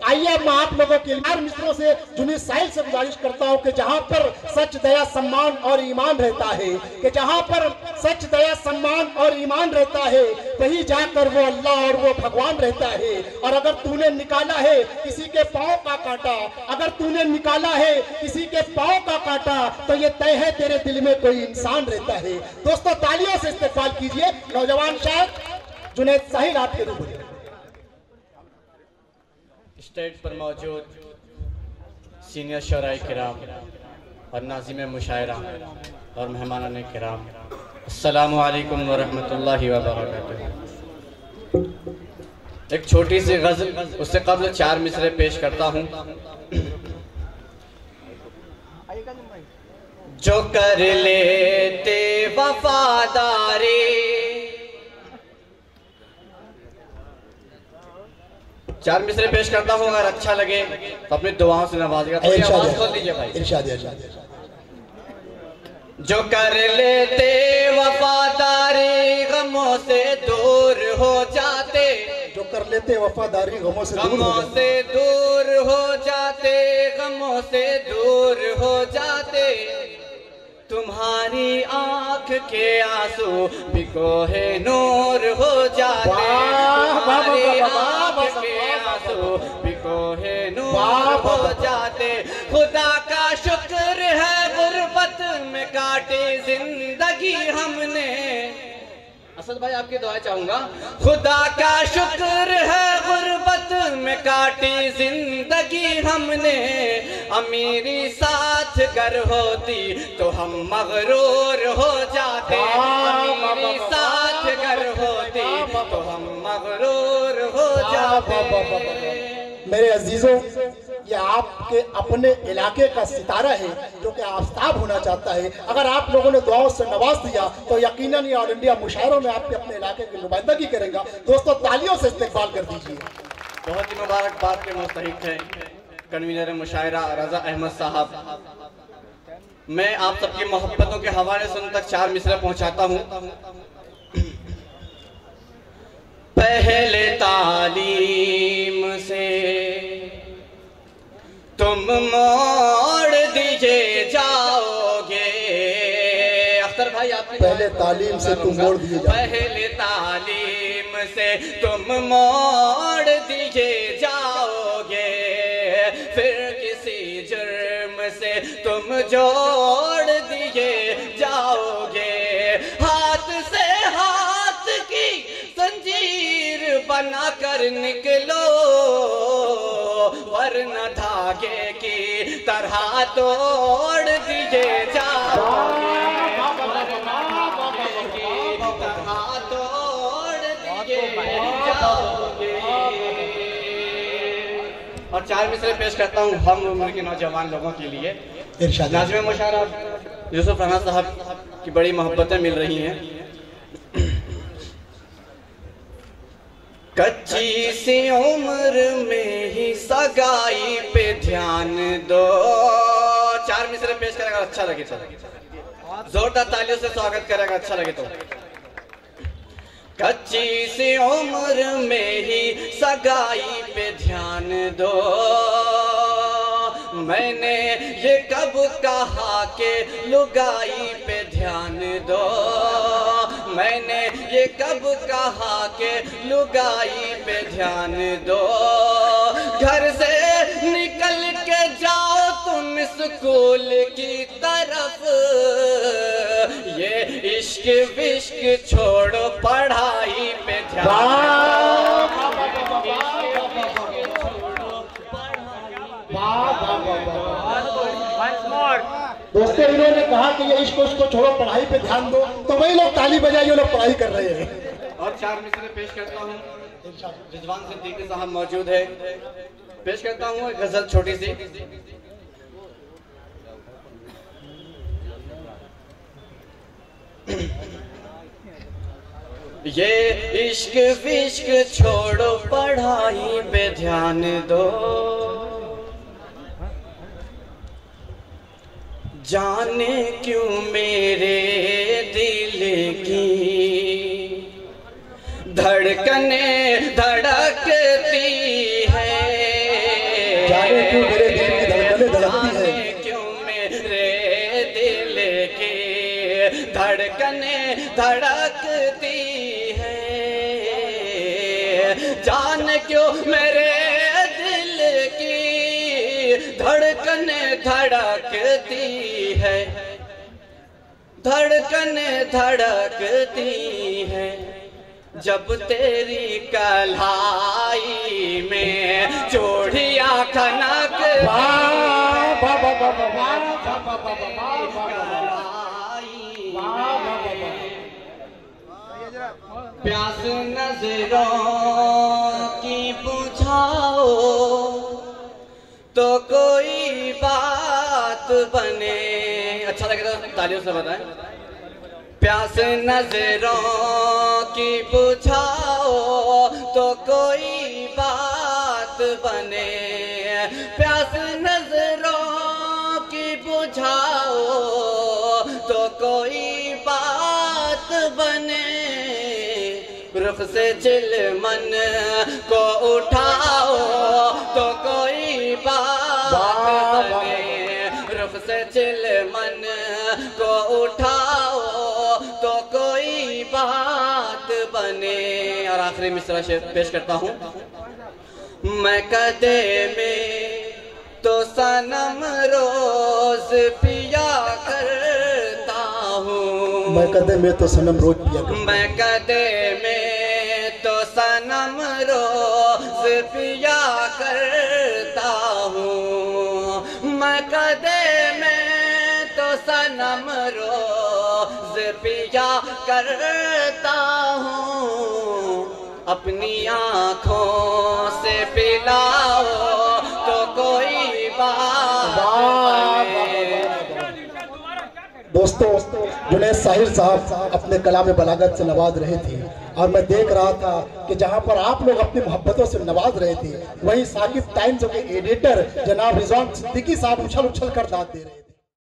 आइए मैं आप लोगों के लिए मित्रों से जुनी साहिल से गुजारिश करता हूं कि जहां पर सच दया सम्मान और ईमान रहता है, कि जहां पर सच दया सम्मान और ईमान रहता है वहीं जाकर वो अल्लाह और वो भगवान रहता है। और अगर तूने निकाला है किसी के पांव का कांटा, अगर तूने निकाला है किसी के पांव का कांटा, तो ये तय है तेरे दिल में कोई इंसान रहता है। दोस्तों तालियों से इस्तेमाल कीजिए नौजवान शायर जुनैद साहिल आपके रूबरू। स्टेज पर मौजूद सीनियर शोराए किराम और नाज़िम मुशायरा और मेहमानान किराम, अस्सलामु अलैकुम व रहमतुल्लाहि व बरकातुहू। एक छोटी सी गज़ल, उससे कब्ल 4 मिसरे पेश करता हूँ। जो कर लेते वफादारी, चार मिसरे पेश करता हूँ, अगर अच्छा लगे तो अपनी दुआओं से नवाजिएगा। तो आवाज खोल दीजिए भाई। जो कर लेते वफादारी गमों से दूर हो जाते, जो कर लेते वफादारी गमों से दूर हो जाते, गमों से दूर हो जाते। तुम्हारी आंख के आंसू बिकोहे नूर हो जाते, तुम्हारी आंख के आंसू बिकोहे नूर हो जाते। खुदा का शुक्र है गुर्बत में काटी जिंदगी हमने, असद भाई आपकी दुआ चाहूंगा। खुदा का शुक्र है गुर्बत में काटी जिंदगी हमने, अमीरी साथ कर होती तो हम मगरूर हो जाते, अमीरी साथ कर होती तो हम मगरूर हो जाते। मेरे अजीजों, ये आपके अपने इलाके का सितारा है जो कि आफताब होना चाहता है। अगर आप लोगों ने दुआओं से नवाज दिया तो यकीनन ये ऑल इंडिया मुशायरों में आपके अपने इलाके की नुमाइंदगी करेगा। दोस्तों तालियों से इस्तेमाल कर दीजिए। बहुत ही मुबारकबाद के मुस्तहिक है कन्वीनर मुशायरा रजा अहमद साहब। मैं आप सबकी मोहब्बतों के हवाले से उन तक 4 मिसरे पहुंचाता हूं। पहले तालीम से तुम मोड़ दिए जाओगे, अख्तर भाई आपने पहले तालीम से तुम मोड़ दिए जाओगे, पहले तालीम से तुम मोड़ दिए जाओगे, फिर किसी जुर्म से तुम जोड़ दिए जाओगे। हाथ से हाथ की जंजीर बना कर निकलो, वरना धागे की तरह तोड़ दिए जाओगे, धागे की तरह तोड़ दिए जाओगे। और 4 मिसरे पेश करता हूँ हम उम्र के नौजवान लोगों के लिए। नाज़िम मुशायरा यूसुफ राना साहब की बड़ी मोहब्बतें मिल रही हैं। कच्ची सी उम्र में ही सगाई पे ध्यान दो, 4 मिसरे पेश करेगा अच्छा लगे तो जोरदार तालियों से स्वागत करेगा अच्छा लगे तो। कच्ची सी उम्र में ही सगाई पे ध्यान दो, मैंने ये कब कहा कि लुगाई पे ध्यान दो, मैंने ये कब कहा कि लुगाई पे ध्यान दो। घर से निकल के जाओ तुम स्कूल की तरफ, ये इश्क विश्क छोड़ो पढ़ाई पे ध्यान। दोस्तों इन्होंने कहा कि ये इश्क उसको छोड़ो पढ़ाई पे ध्यान दो, तो वही लोग ताली बजाइए, वो लोग पढ़ाई कर रहे हैं। और 4 मिसरे पेश करता हूँ, रिजवान सिद्दीकी साहब मौजूद है, पेश करता हूँ एक गजल छोटी सी। ये इश्क विश्क छोड़ो पढ़ाई पे ध्यान दो, जाने क्यों मेरे दिल की धड़कने धड़कती है, जाने क्यों मेरे दिल की धड़कनें धड़कती है, जाने क्यों मेरे दिल की धड़कनें धड़कती है, जाने क्यों मेरे दिल की धड़कनें धड़कती है, धड़कनें धड़कती है, जब तेरी कलाई में चूड़ियां खनक प्यास नजरों की बुझाओ तो कोई बात बने। अच्छा लगे तो तालियों से बताएं। प्यास नजरों की बुझाओ तो कोई बात बने, प्यास नजरों की बुझाओ तो कोई बात बने, रुख से चिलमन को उठाओ तो कोई बात बने, रुख से चिलमन को उठाओ तो कोई बात बने। और आखिरी मिसरा शेर पेश करता हूँ। मैं कदे में तो सनम रोज पिया करता हूँ, मैं कदे में तो सनम रोज पिया करता हूँ, मैं कदे में तो सनम रोज पिया करता हूँ, मैं कदे में तो सनम रोज पिया करता हूँ, अपनी आँखों से पिलाओ तो कोई बात बने। दोस्तों, जुनैद साहिर साहब अपने कलाम बलागत से नवाज रहे थे और मैं देख रहा था कि जहां पर आप लोग अपनी मोहब्बतों से नवाज रहे थे, वहीं साकिब टाइम्स के एडिटर जनाब रिजवान सिद्दीकी साहब उछल उछल कर दाद दे रहे थे।